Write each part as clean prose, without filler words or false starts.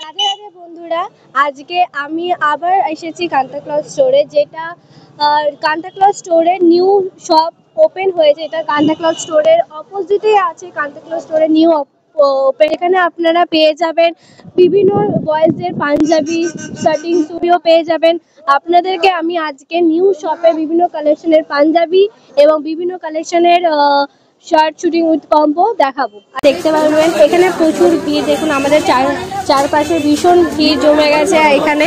রাধে রাধে বন্ধুরা, আজকে আমি আবার এসেছি কান্তা ক্লথ স্টোরে, যেটা কান্তা ক্লথ স্টোরের নিউ শপ ওপেন হয়েছে। এটা কান্তা ক্লথ স্টোরের অপোজিটে আছে কান্তা ক্লথ স্টোরের নিউ ওপেন। এখানে আপনারা পেয়ে যাবেন বিভিন্ন বয়েজদের পাঞ্জাবি, শার্টিং, সুবিও পেয়ে যাবেন। আপনাদেরকে আমি আজকে নিউ শপে বিভিন্ন কালেকশনের পাঞ্জাবি এবং বিভিন্ন কালেকশনের শার্ট শুটিং উইথ কম্বো দেখাবো। দেখতে পারবেন এখানে প্রচুর ভিড়। দেখুন আমাদের চারপাশে ভীষণ ভিড় জমে গেছে এখানে,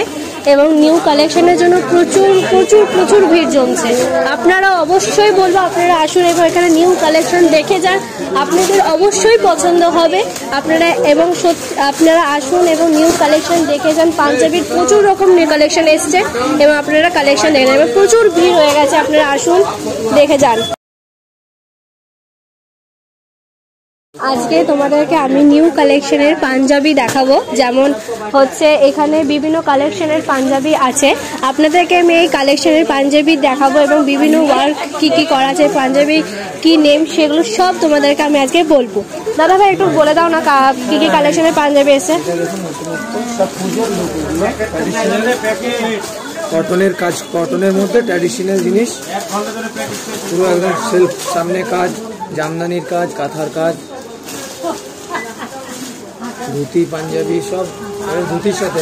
এবং নিউ কালেকশনের জন্য প্রচুর প্রচুর প্রচুর ভিড় জমছে। আপনারা অবশ্যই বলবো আপনারা আসুন এবং এখানে নিউ কালেকশন দেখে যান, আপনাদের অবশ্যই পছন্দ হবে। আপনারা আসুন এবং নিউ কালেকশন দেখে যান। পাঞ্জাবির প্রচুর রকম নিউ কালেকশন এসছে এবং আপনারা কালেকশন দেখে নেবেন। প্রচুর ভিড় হয়ে গেছে, আপনারা আসুন দেখে যান। আজকে তোমাদেরকে আমি নিউ কালেকশনের পাঞ্জাবি দেখাবো। যেমন হচ্ছে এখানে বিভিন্ন কালেকশনের পাঞ্জাবি আছে, আপনাদেরকে আমি এই কালেকশনের পাঞ্জাবি দেখাবো এবং বিভিন্ন ওয়ার্ক কি করা আছে, পাঞ্জাবি কি নেম, সেগুলো সব তোমাদেরকে আমি আজকে বলবো। দাদা ভাই একটু বলে দাও না কি কালেকশনের পাঞ্জাবি এসে। কটনের কাজ, কটনের মধ্যে ট্র্যাডিশনাল জিনিস, পুরো একদম সেলফ সামনে কাজ, জামদানির কাজ, কাঁথার কাজ, ধুতি পাঞ্জাবি সব ধুতির সাথে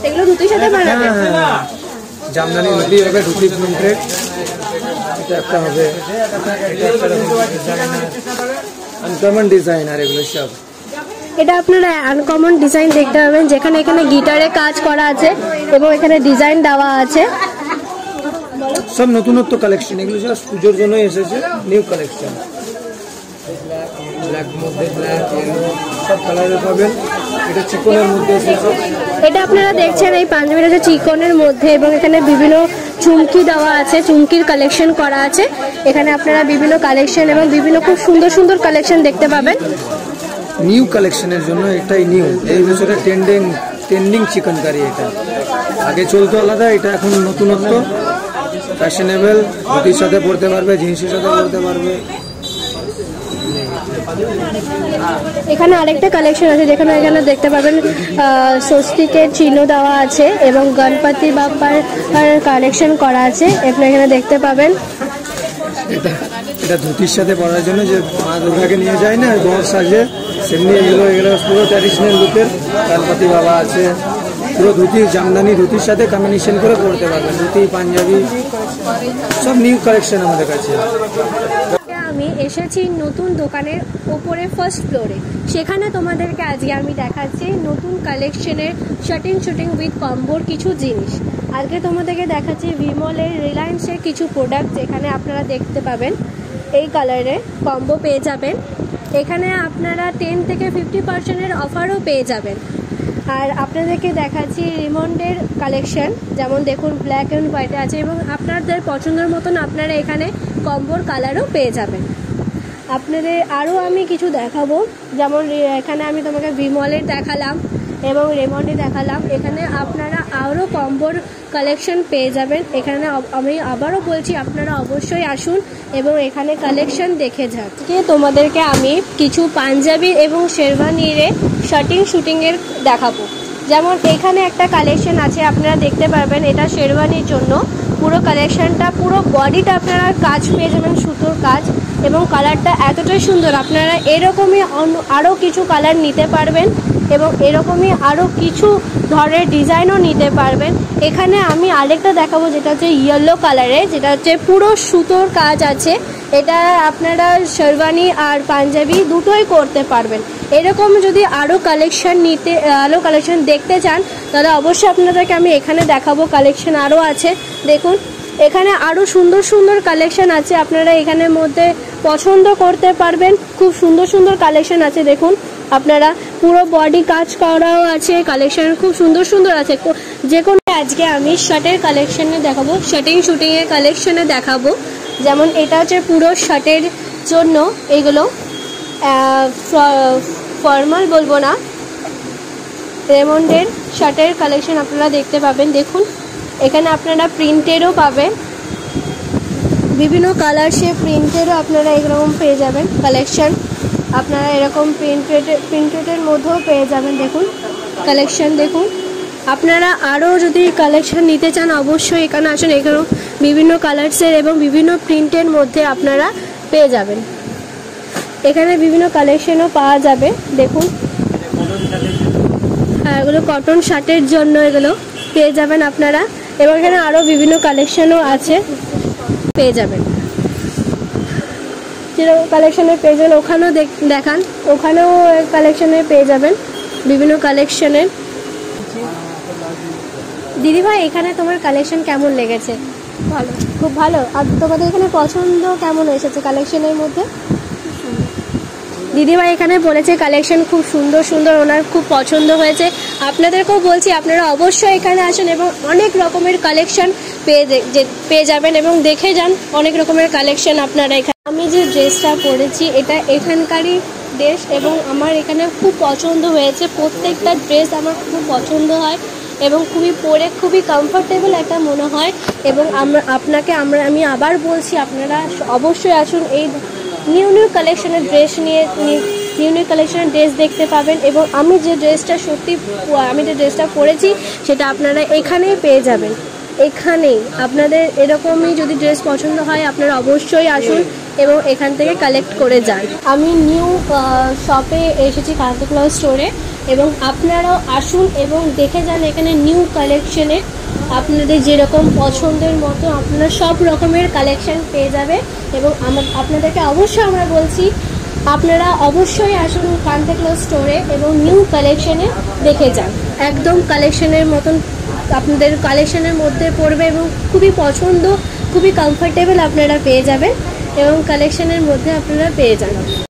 এগুলো ধুতির সাথে জামদানি ধুতি হবে, ধুতি প্রিন্টেড, এটা একটা হবে, আনকমন ডিজাইনার, এগুলো সব। এটা আপনারা আনকমন ডিজাইন দেখতে পাবেন, যেখানে এখানে গিটারে কাজ করা আছে এবং এখানে ডিজাইন দেওয়া আছে। সব নতুনত্ব কালেকশন, এগুলো সব পুজোর জন্য এসেছে নিউ কালেকশন। ব্ল্যাক মধ্যে ব্ল্যাক, ইয়েলো সব কালারে পাবেন। এটা চিকনের মধ্যে এসেছে। এটা আপনারা দেখছেন এই পাঞ্জাবিটা যে চিকনের মধ্যে, এবং এখানে বিভিন্ন চুমকি দেওয়া আছে, চুমকির কালেকশন করা আছে। এখানে আপনারা বিভিন্ন কালেকশন এবং বিভিন্ন খুব সুন্দর সুন্দর কালেকশন দেখতে পাবেন। নিউ কালেকশনের জন্য এটাই নিউ, এই বছরে ট্রেন্ডিং চিকেনকারি। এটা আগে চলতো আলাদা, এটা এখন নতুনত্ব, ফ্যাশনেবল, ধুতির সাথে পরতে পারবে, জিন্সের সাথে পরতে পারবে। এখানে আরেকটা কালেকশন আছে, যেখানে এখানে দেখতে পাবেন স্বস্তিকের চিহ্ন দেওয়া আছে এবং গণপতি বাপ্পার কালেকশন করা আছে, এখানে দেখতে পাবেন। এটা ধুতির সাথে পরার জন্য, যে মা দুর্গাকে নিয়ে যায় না গড় সাজে, সেমনি এগুলো পুরো ট্র্যাডিশনাল লুকের গণপতি বাবা আছে। পুরো ধুতি, জামদানি ধুতির সাথে কম্বিনেশন করে পরতে পারবেন, ধুতি পাঞ্জাবি সব নিউ কালেকশন আমাদের কাছে। আমি এসেছি নতুন দোকানের ওপরে ফার্স্ট ফ্লোরে, সেখানে তোমাদেরকে আজকে আমি দেখাচ্ছি নতুন কালেকশনের শার্টিং শুটিং উইথ কম্বোর কিছু জিনিস। আজকে তোমাদেরকে দেখাচ্ছি ভিমলের, রিলায়েন্সের কিছু প্রোডাক্ট, এখানে আপনারা দেখতে পাবেন এই কালারে কম্বো পেয়ে যাবেন। এখানে আপনারা 10 থেকে 50% অফারও পেয়ে যাবেন। আর আপনাদেরকে দেখাচ্ছি রিমন্ডের কালেকশন, যেমন দেখুন ব্ল্যাক অ্যান্ড হোয়াইট আছে, এবং আপনাদের পছন্দের মতন আপনারা এখানে কম্বোর কালারও পেয়ে যাবেন। আপনাদের আরও আমি কিছু দেখাবো, যেমন এখানে আমি তোমাকে ভিমলের দেখালাম এবং রেমন্ডে দেখালাম। এখানে আপনারা আরও কম্বোর কালেকশন পেয়ে যাবেন। এখানে আমি আবারও বলছি আপনারা অবশ্যই আসুন এবং এখানে কালেকশন দেখে যান। তোমাদেরকে আমি কিছু পাঞ্জাবি এবং শেরওয়ানির শার্টিং শুটিংয়ের দেখাবো। যেমন এখানে একটা কালেকশন আছে, আপনারা দেখতে পারবেন, এটা শেরওয়ানির জন্য। পুরো কালেকশনটা, পুরো বডিটা আপনারা কাজ পেয়ে যাবেন, সুতোর কাজ, এবং কালারটা এতটাই সুন্দর। আপনারা এরকমই আরও কিছু কালার নিতে পারবেন এবং এরকমই আরও কিছু ধরনের ডিজাইনও নিতে পারবেন। এখানে আমি আরেকটা দেখাবো, যেটা হচ্ছে ইয়েলো কালারে, যেটা হচ্ছে পুরো সুতোর কাজ আছে। এটা আপনারা শেরওয়ানি আর পাঞ্জাবি দুটোই করতে পারবেন। এরকম যদি আরও কালেকশন দেখতে চান, তাহলে অবশ্যই আপনাদেরকে আমি এখানে দেখাবো। কালেকশন আরও আছে, দেখুন এখানে আরও সুন্দর সুন্দর কালেকশন আছে, আপনারা এখানের মধ্যে পছন্দ করতে পারবেন। খুব সুন্দর সুন্দর কালেকশন আছে, দেখুন আপনারা পুরো বডি কাজ করাও আছে, কালেকশন খুব সুন্দর সুন্দর আছে। যে কোনো আজকে আমি শার্টের কালেকশনে দেখাবো, শার্টিং শুটিংয়ের কালেকশনে দেখাবো। যেমন এটা হচ্ছে পুরো শার্টের জন্য, এগুলো ফর্মাল বলবো না, রেমন্ডের শার্টের কালেকশন আপনারা দেখতে পাবেন। দেখুন এখানে আপনারা প্রিন্টেরও পাবেন, বিভিন্ন কালার শেপ প্রিন্টেরও আপনারা এরকম পেয়ে যাবেন কালেকশন। আপনারা এরকম প্রিন্টেডের মধ্যেও পেয়ে যাবেন। দেখুন কালেকশন দেখুন। আপনারা আরও যদি কালেকশন নিতে চান অবশ্যই এখানে আসুন। এখানেও বিভিন্ন কালার্সের এবং বিভিন্ন প্রিন্টের মধ্যে আপনারা পেয়ে যাবেন। এখানে বিভিন্ন কালেকশনও পাওয়া যাবে। দেখুন হ্যাঁ, এগুলো কটন শার্টের জন্য এগুলো পেয়ে যাবেন আপনারা। এবং এখানে আরও বিভিন্ন কালেকশনও আছে, পেয়ে যাবেন। যেরকম কালেকশনের পেয়ে যাবেন ওখানেও দেখান, ওখানেও কালেকশনের পেয়ে যাবেন বিভিন্ন কালেকশনের। দিদিভাই এখানে তোমার কালেকশন কেমন লেগেছে? ভালো, খুব ভালো। আর তোমাদের এখানে পছন্দ কেমন এসেছে কালেকশনের মধ্যে? দিদিভাই এখানে বলেছে কালেকশন খুব সুন্দর সুন্দর, ওনার খুব পছন্দ হয়েছে। আপনাদেরকেও বলছি আপনারা অবশ্যই এখানে আসুন এবং অনেক রকমের কালেকশন পেয়ে যাবেন এবং দেখে যান অনেক রকমের কালেকশন আপনারা এখানে। আমি যে ড্রেসটা পরেছি এটা এখানকারই ড্রেস এবং আমার এখানে খুব পছন্দ হয়েছে। প্রত্যেকটা ড্রেস আমার খুব পছন্দ হয় এবং খুবই পরে খুবই কমফোর্টেবল একটা মনে হয়। এবং আমি আবার বলছি আপনারা অবশ্যই আসুন। এই নিউ কালেকশনের ড্রেস নিউ কালেকশনের ড্রেস দেখতে পাবেন। এবং আমি যে ড্রেসটা পরেছি সেটা আপনারা এখানেই পেয়ে যাবেন। এখানেই আপনাদের এরকমই যদি ড্রেস পছন্দ হয় আপনারা অবশ্যই আসুন এবং এখান থেকে কালেক্ট করে যান। আমি নিউ শপে এসেছি, কান্তিক্লথ স্টোরে, এবং আপনারাও আসুন এবং দেখে যান এখানে নিউ কালেকশনে আপনাদের যেরকম পছন্দের মতো আপনারা সব রকমের কালেকশন পেয়ে যাবে। এবং আপনাদেরকে অবশ্যই আমরা বলছি আপনারা অবশ্যই আসুন কান্তিক্লথ স্টোরে এবং নিউ কালেকশনে দেখে যান। একদম কালেকশনের মতন আপনাদের কালেকশনের মধ্যে পড়বে এবং খুবই পছন্দ, খুবই কমফোর্টেবল আপনারা পেয়ে যাবেন এবং কালেকশনের মধ্যে আপনারা পেয়ে যান।